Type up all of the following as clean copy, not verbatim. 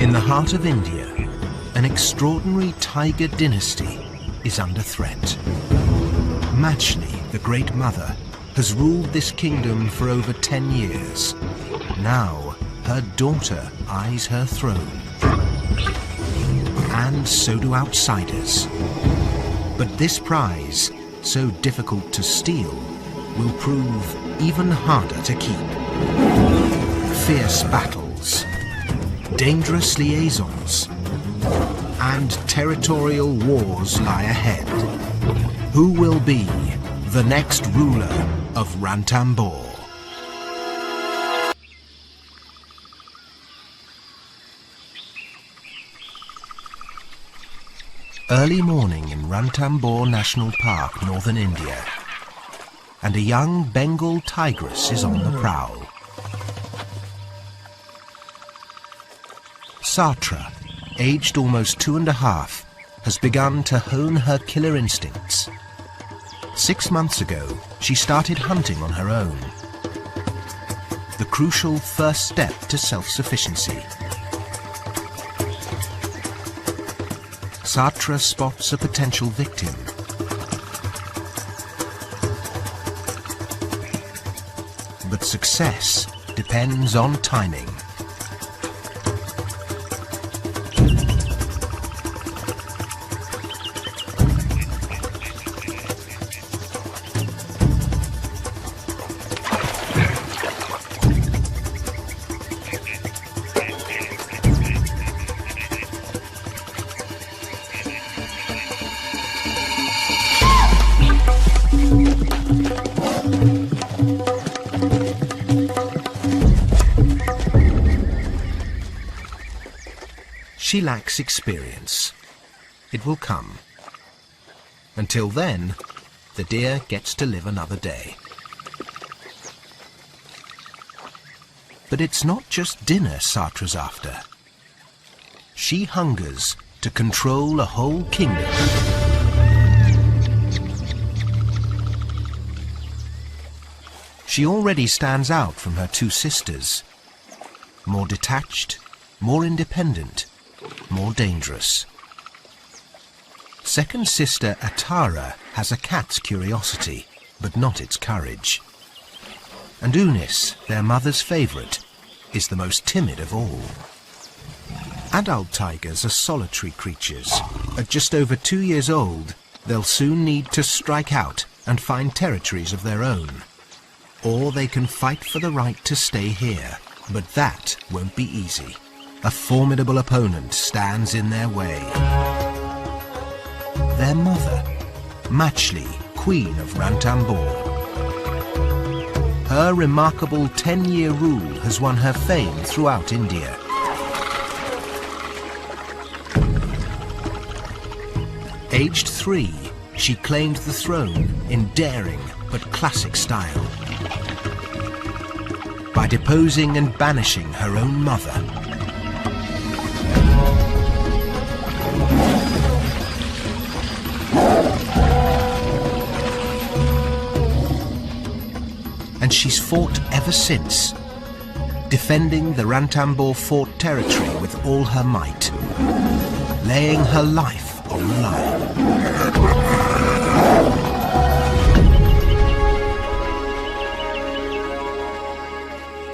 In the heart of India, an extraordinary tiger dynasty is under threat. Machli, the Great Mother, has ruled this kingdom for over 10 years. Now, her daughter eyes her throne. And so do outsiders. But this prize, so difficult to steal, will prove even harder to keep. Fierce battles, dangerous liaisons, and territorial wars lie ahead. Who will be the next ruler of Ranthambore? Early morning in Ranthambore National Park, northern India, and a young Bengal tigress is on the prowl. Satra, aged almost 2½, has begun to hone her killer instincts. 6 months ago, she started hunting on her own. The crucial first step to self-sufficiency. Satra spots a potential victim. But success depends on timing. She lacks experience. It will come. Until then, the deer gets to live another day. But it's not just dinner Satra's after. She hungers to control a whole kingdom. She already stands out from her two sisters. More detached, more independent, more dangerous. Second sister Atara has a cat's curiosity, but not its courage. And Unis, their mother's favourite, is the most timid of all. Adult tigers are solitary creatures. At just over 2 years old, they'll soon need to strike out and find territories of their own. Or they can fight for the right to stay here, but that won't be easy. A formidable opponent stands in their way. Their mother, Machli, Queen of Ranthambore. Her remarkable 10-year rule has won her fame throughout India. Aged 3, she claimed the throne in daring but classic style, by deposing and banishing her own mother. And she's fought ever since, defending the Ranthambore Fort territory with all her might, laying her life on the line.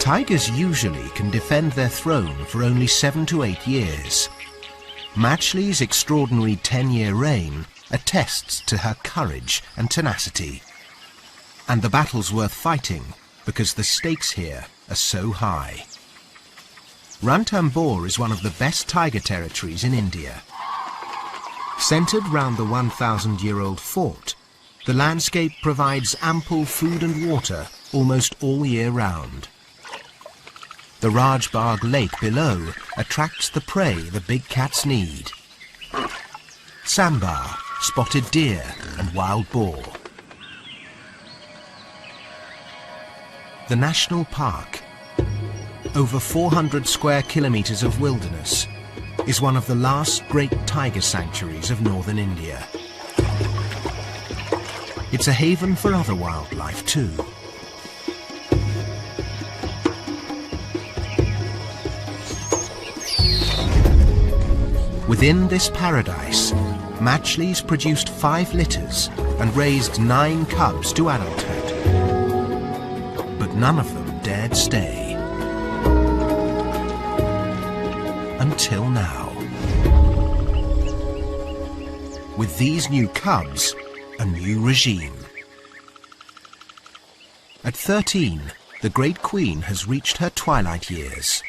Tigers usually can defend their throne for only 7 to 8 years. Machli's extraordinary 10-year reign attests to her courage and tenacity. And the battle's worth fighting because the stakes here are so high. Ranthambore is one of the best tiger territories in India. Centred round the 1,000-year-old fort, the landscape provides ample food and water almost all year round. The Rajbagh Lake below attracts the prey the big cats need. Sambar, spotted deer and wild boar. The national park, over 400 square kilometres of wilderness, is one of the last great tiger sanctuaries of northern India. It's a haven for other wildlife too. Within this paradise, Matchley's produced 5 litters and raised 9 cubs to adulthood. But none of them dared stay. Until now. With these new cubs, a new regime. At 13, the Great Queen has reached her twilight years.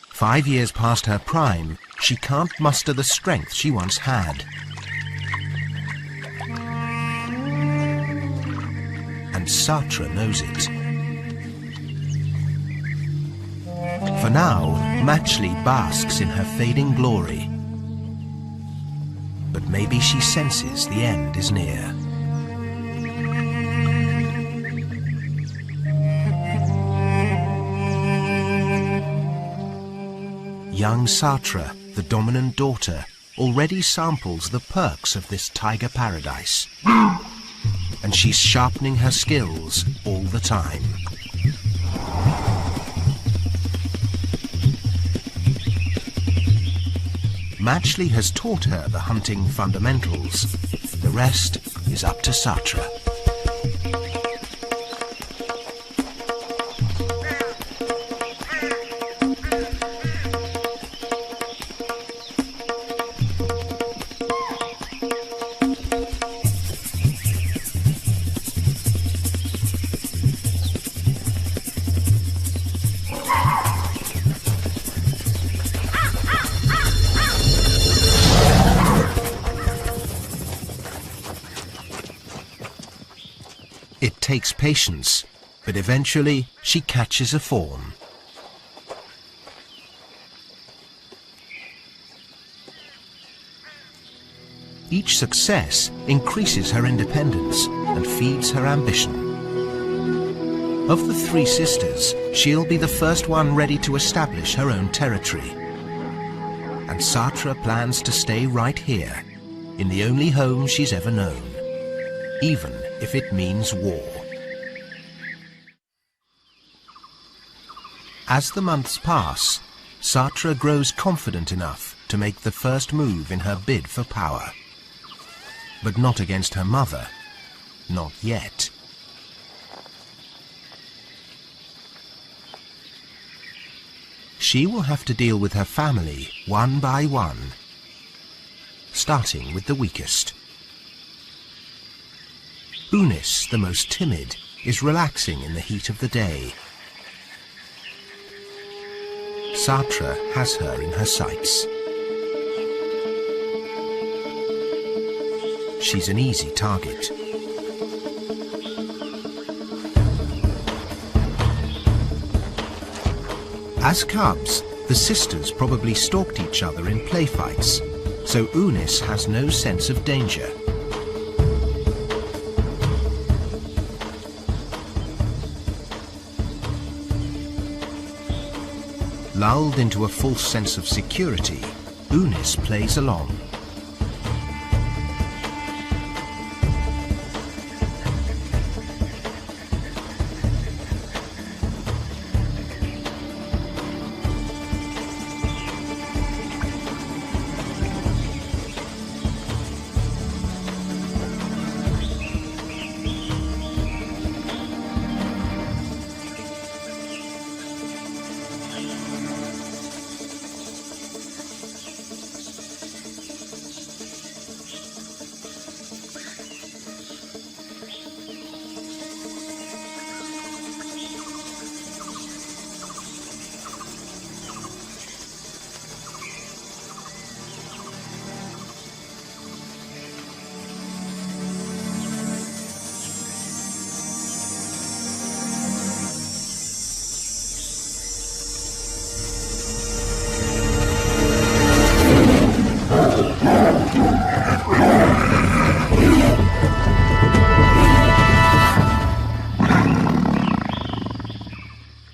5 years past her prime, she can't muster the strength she once had. And Satra knows it. For now, Matchley basks in her fading glory. But maybe she senses the end is near. Young Satra, the dominant daughter, already samples the perks of this tiger paradise. And she's sharpening her skills all the time. Matchley has taught her the hunting fundamentals. The rest is up to Satra. It takes patience, but eventually she catches a fawn. Each success increases her independence and feeds her ambition. Of the 3 sisters, she'll be the first one ready to establish her own territory. And Satra plans to stay right here, in the only home she's ever known, even if it means war. As the months pass, Satra grows confident enough to make the first move in her bid for power. But not against her mother. Not yet. She will have to deal with her family one by one, starting with the weakest. Unis, the most timid, is relaxing in the heat of the day. Satra has her in her sights. She's an easy target. As cubs, the sisters probably stalked each other in play fights, so Unis has no sense of danger. Lulled into a false sense of security, Unis plays along.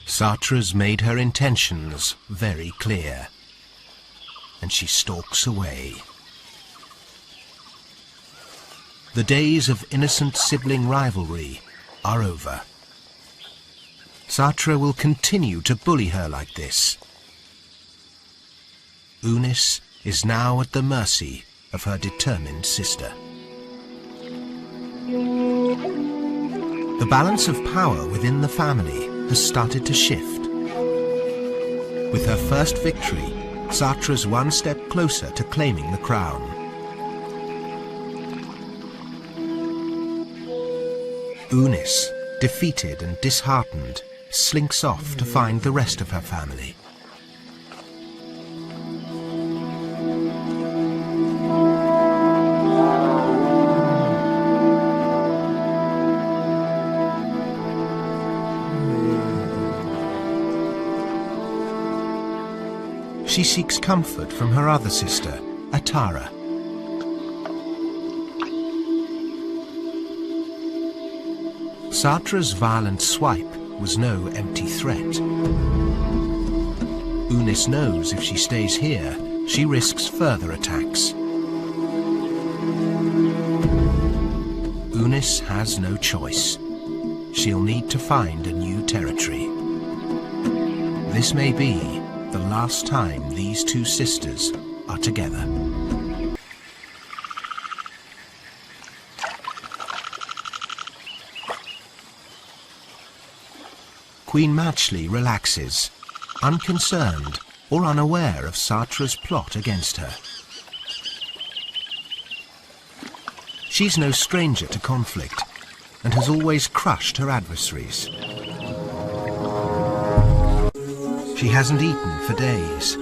Satra's made her intentions very clear, and she stalks away. The days of innocent sibling rivalry are over. Satra will continue to bully her like this. Unis is now at the mercy of her determined sister. The balance of power within the family has started to shift. With her first victory, Satra's one step closer to claiming the crown. Unis, defeated and disheartened, slinks off to find the rest of her family. She seeks comfort from her other sister, Atara. Satra's violent swipe was no empty threat. Unis knows if she stays here, she risks further attacks. Unis has no choice. She'll need to find a new territory. This may be the last time these two sisters are together. Queen Machli relaxes, unconcerned or unaware of Satra's plot against her. She's no stranger to conflict and has always crushed her adversaries. She hasn't eaten for days.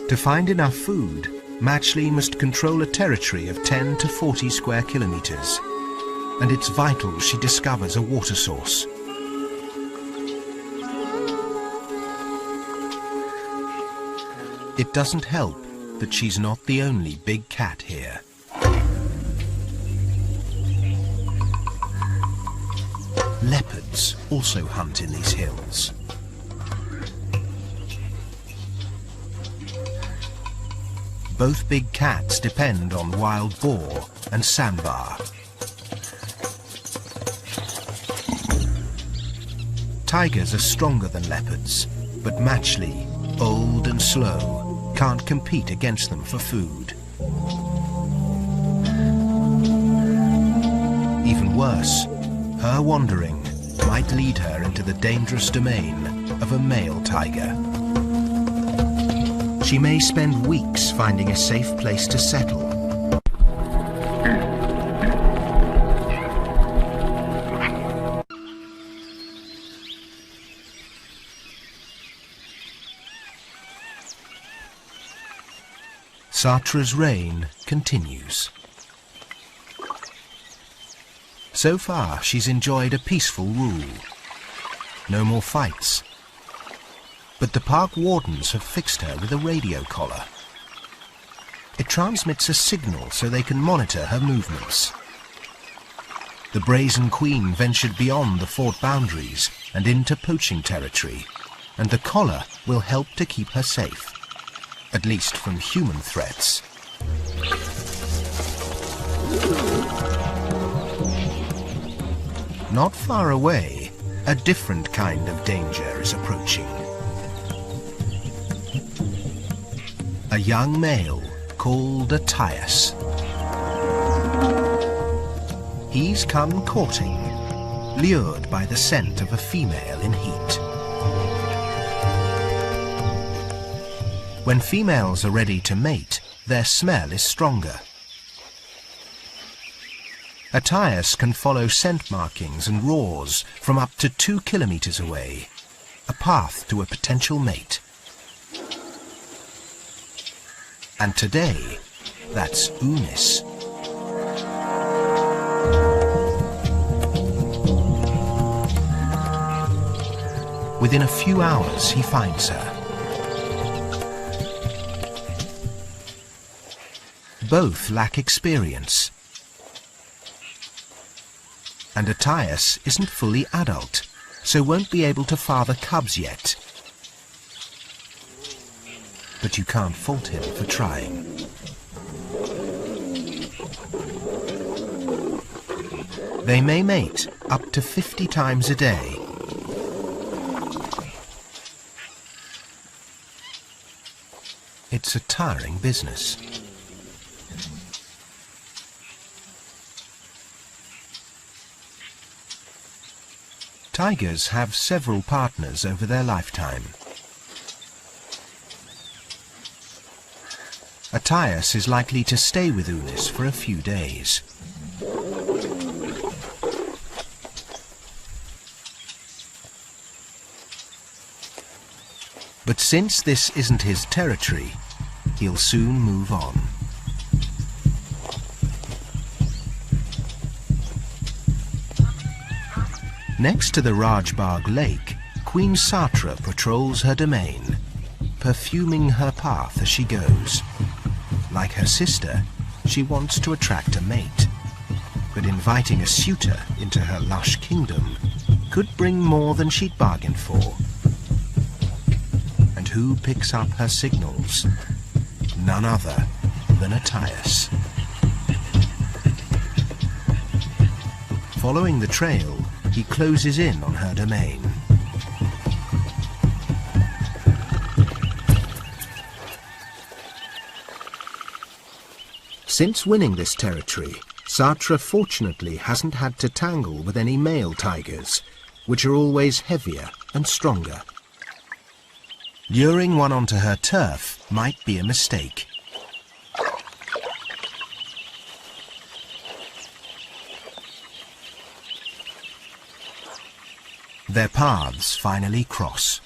To find enough food, Machli must control a territory of 10 to 40 square kilometers, and it's vital she discovers a water source. It doesn't help that she's not the only big cat here. Leopards also hunt in these hills. Both big cats depend on wild boar and sambar. Tigers are stronger than leopards, but Machli, old and slow, can't compete against them for food. Even worse, her wandering might lead her into the dangerous domain of a male tiger. She may spend weeks finding a safe place to settle. Satra's reign continues. So far, she's enjoyed a peaceful rule. No more fights. But the park wardens have fixed her with a radio collar. It transmits a signal so they can monitor her movements. The Brazen Queen ventured beyond the fort boundaries and into poaching territory, and the collar will help to keep her safe, at least from human threats. Not far away, a different kind of danger is approaching. A young male called Attias. He's come courting, lured by the scent of a female in heat. When females are ready to mate, their smell is stronger. Attias can follow scent markings and roars from up to 2 kilometers away, a path to a potential mate. And today, that's Unis. Within a few hours, he finds her. Both lack experience. And Attias isn't fully adult, so won't be able to father cubs yet. But you can't fault him for trying. They may mate up to 50 times a day. It's a tiring business. Tigers have several partners over their lifetime. Attias is likely to stay with Unis for a few days. But since this isn't his territory, he'll soon move on. Next to the Rajbagh Lake, Queen Satra patrols her domain, perfuming her path as she goes. Like her sister, she wants to attract a mate, but inviting a suitor into her lush kingdom could bring more than she'd bargained for. And who picks up her signals? None other than Attias. Following the trail, he closes in on her domain. Since winning this territory, Satra fortunately hasn't had to tangle with any male tigers, which are always heavier and stronger. Luring one onto her turf might be a mistake. Their paths finally cross.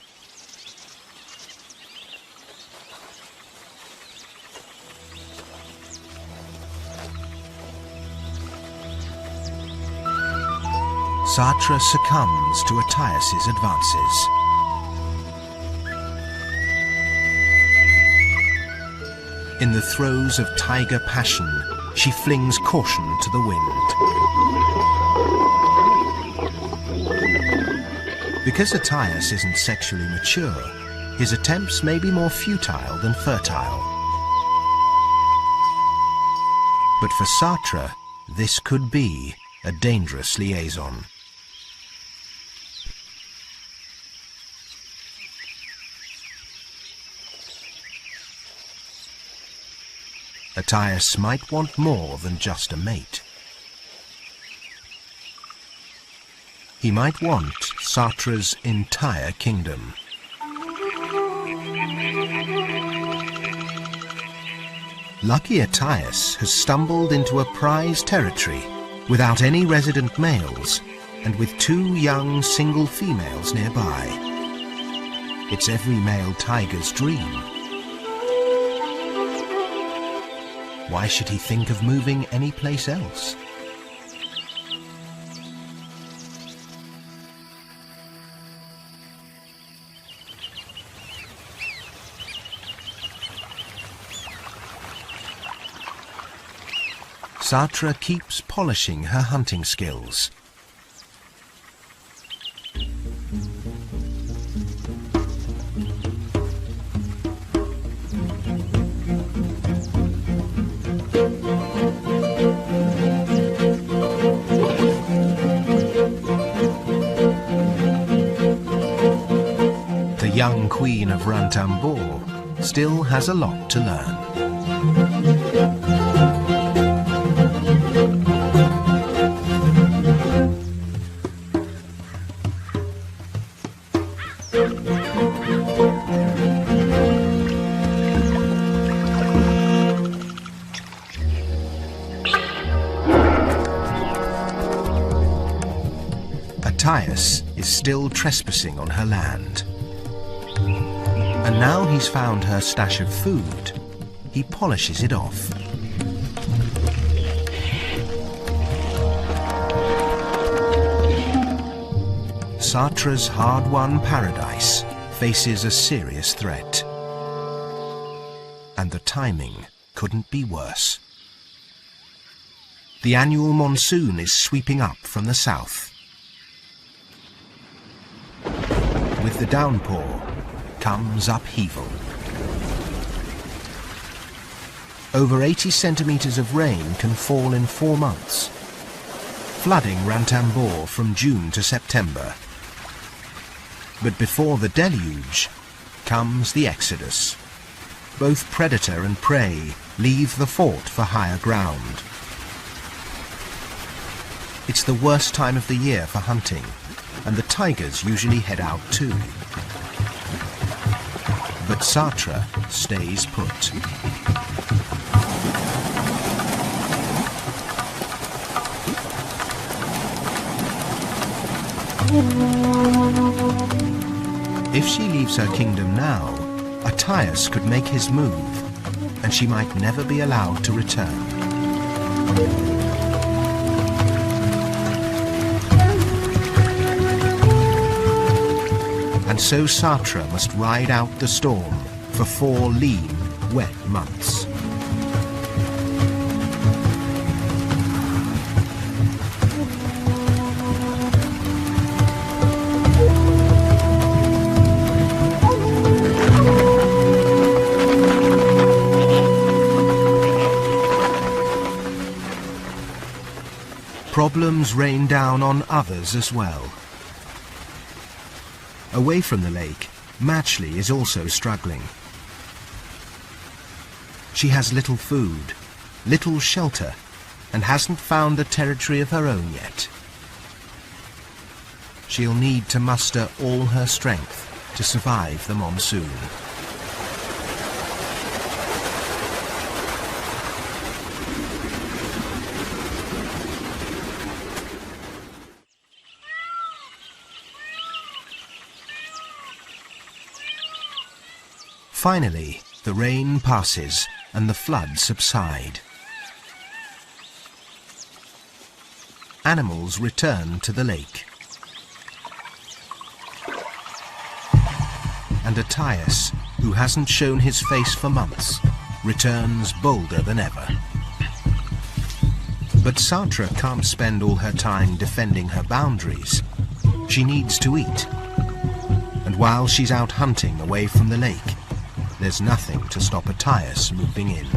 Satra succumbs to Attias' advances. In the throes of tiger passion, she flings caution to the wind. Because Attias isn't sexually mature, his attempts may be more futile than fertile. But for Satra, this could be a dangerous liaison. Attias might want more than just a mate. He might want Satra's entire kingdom. Lucky Attias has stumbled into a prize territory without any resident males and with 2 young single females nearby. It's every male tiger's dream. Why should he think of moving anyplace else? Satra keeps polishing her hunting skills. The young queen of Ranthambore still has a lot to learn. Attias is still trespassing on her land. And now he's found her stash of food, he polishes it off. Satra's hard-won paradise faces a serious threat. And the timing couldn't be worse. The annual monsoon is sweeping up from the south. With the downpour comes upheaval. Over 80 centimeters of rain can fall in 4 months. flooding Ranthambore from June to September. But before the deluge comes the exodus. Both predator and prey leave the fort for higher ground. It's the worst time of the year for hunting, and the tigers usually head out too. But Satra stays put. If she leaves her kingdom now, Attias could make his move, and she might never be allowed to return. And so Satra must ride out the storm for 4 lean, wet months. Problems rain down on others as well. Away from the lake, Matchley is also struggling. She has little food, little shelter, and hasn't found a territory of her own yet. She'll need to muster all her strength to survive the monsoon. Finally, the rain passes and the floods subside. Animals return to the lake. And Attias, who hasn't shown his face for months, returns bolder than ever. But Satra can't spend all her time defending her boundaries. She needs to eat. And while she's out hunting away from the lake, there's nothing to stop Attias moving in.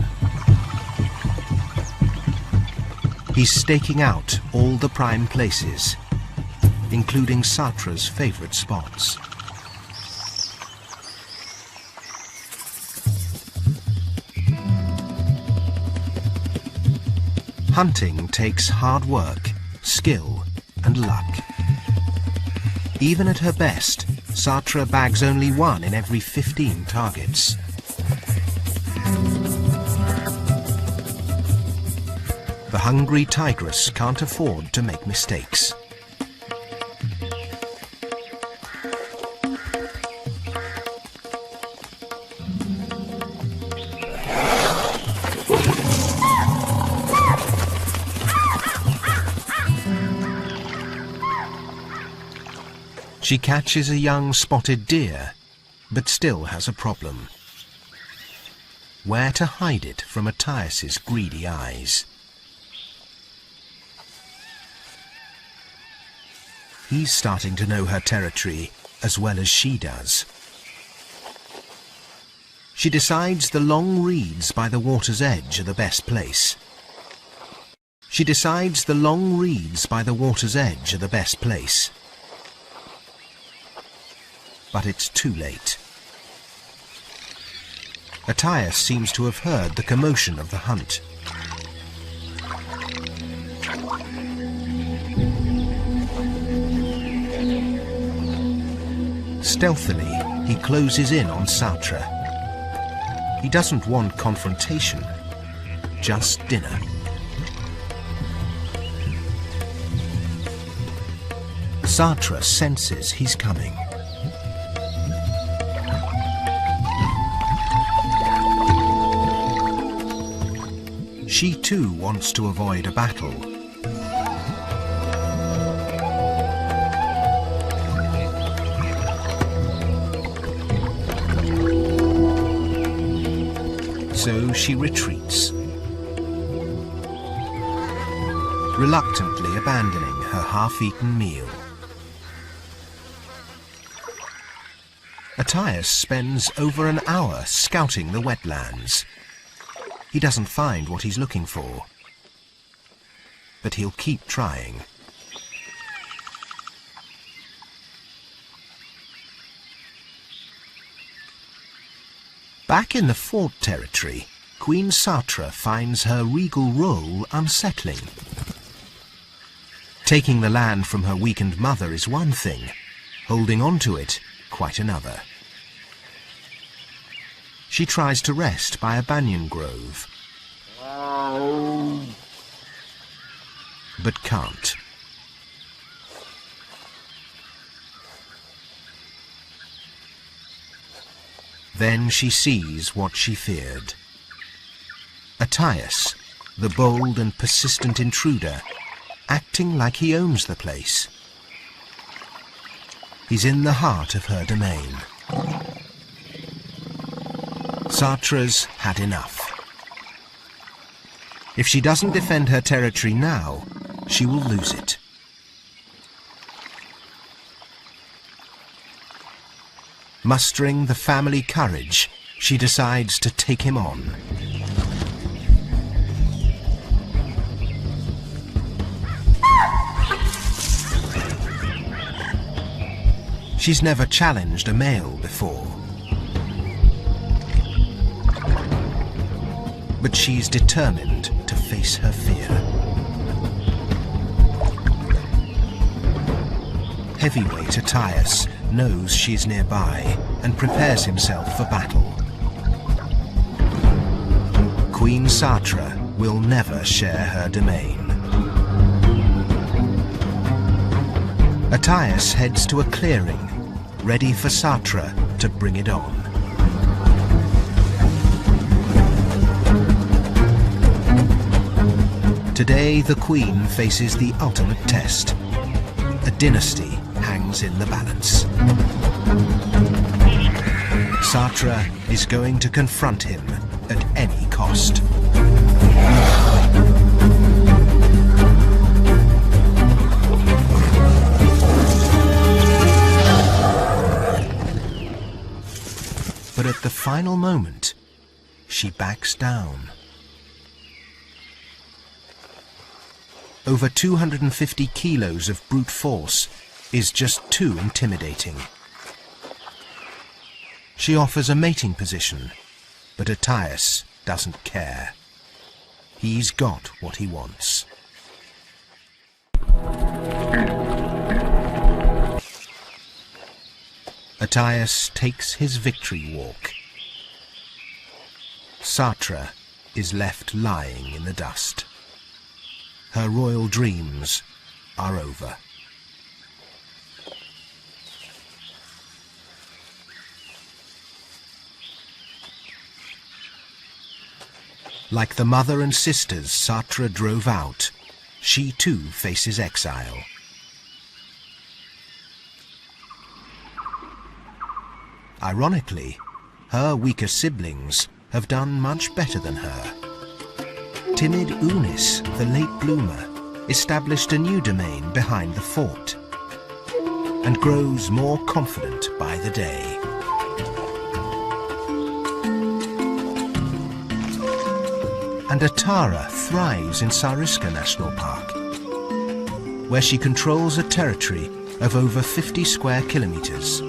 He's staking out all the prime places, including Satra's favourite spots. Hunting takes hard work, skill, and luck. Even at her best, Satra bags only 1 in every 15 targets. The hungry tigress can't afford to make mistakes. She catches a young spotted deer, but still has a problem. Where to hide it from Attias's greedy eyes? He's starting to know her territory as well as she does. She decides the long reeds by the water's edge are the best place. She decides the long reeds by the water's edge are the best place. But it's too late. Attias seems to have heard the commotion of the hunt. Stealthily, he closes in on Satra. He doesn't want confrontation, just dinner. Satra senses he's coming. She too wants to avoid a battle. So she retreats, reluctantly abandoning her half-eaten meal. Attias spends over an hour scouting the wetlands. He doesn't find what he's looking for, but he'll keep trying. Back in the fort territory, Queen Satra finds her regal role unsettling. Taking the land from her weakened mother is one thing, holding on to it quite another. She tries to rest by a banyan grove, but can't. Then she sees what she feared. Attias, the bold and persistent intruder, acting like he owns the place. He's in the heart of her domain. Satra's had enough. If she doesn't defend her territory now, she will lose it. Mustering the family courage, she decides to take him on. She's never challenged a male before. But she's determined to face her fear. Heavyweight Attias knows she's nearby and prepares himself for battle. Queen Satra will never share her domain. Attias heads to a clearing, ready for Satra to bring it on. Today, the Queen faces the ultimate test. A dynasty hangs in the balance. Satra is going to confront him at any cost. But at the final moment, she backs down. Over 250 kilos of brute force is just too intimidating. She offers a mating position, but Attias doesn't care. He's got what he wants. Attias takes his victory walk. Satra is left lying in the dust. Her royal dreams are over. Like the mother and sisters Satra drove out, she too faces exile. Ironically, her weaker siblings have done much better than her. Timid Unis, the late bloomer, established a new domain behind the fort and grows more confident by the day. And Atara thrives in Sariska National Park, where she controls a territory of over 50 square kilometers.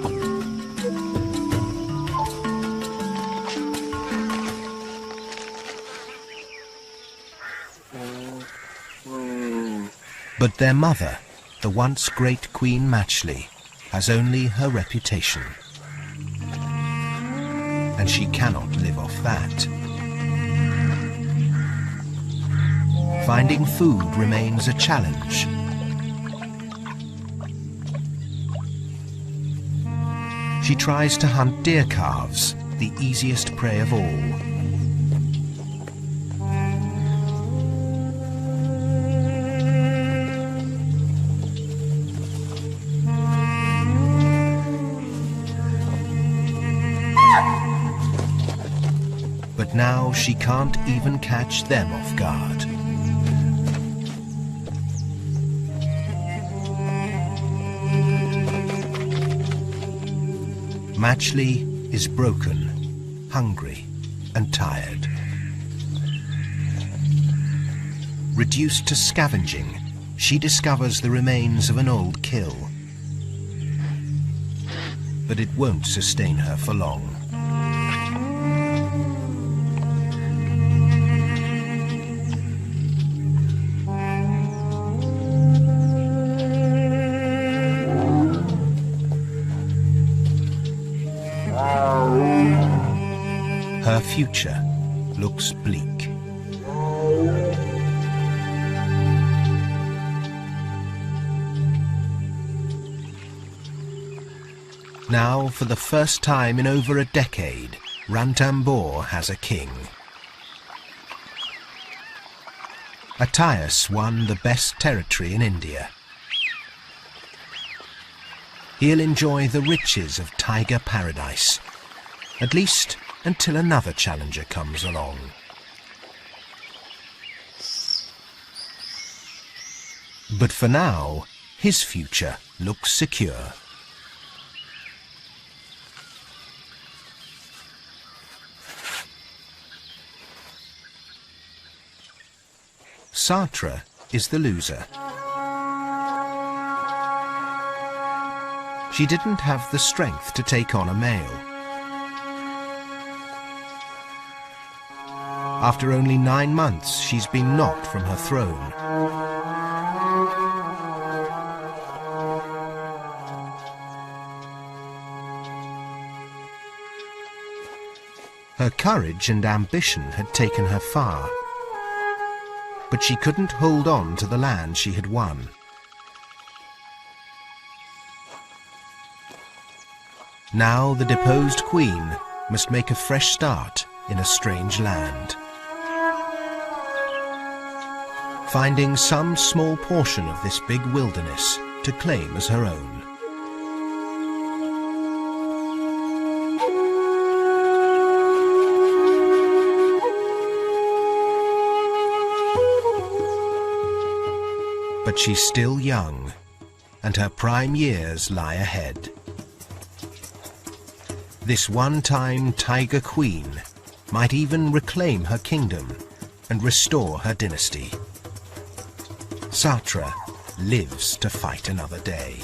But their mother, the once great Queen Matchley, has only her reputation. And she cannot live off that. Finding food remains a challenge. She tries to hunt deer calves, the easiest prey of all. But now she can't even catch them off guard. Matchley is broken, hungry, and tired. Reduced to scavenging, she discovers the remains of an old kill. But it won't sustain her for long. future looks bleak. Now, for the first time in over a decade, Ranthambore has a king. Athias won the best territory in India. He'll enjoy the riches of tiger paradise, at least until another challenger comes along. But for now, his future looks secure. Satra is the loser. She didn't have the strength to take on a male. After only 9 months, she's been knocked from her throne. Her courage and ambition had taken her far, but she couldn't hold on to the land she had won. Now the deposed queen must make a fresh start in a strange land, finding some small portion of this big wilderness to claim as her own. But she's still young, and her prime years lie ahead. This one-time tiger queen might even reclaim her kingdom and restore her dynasty. Satra lives to fight another day.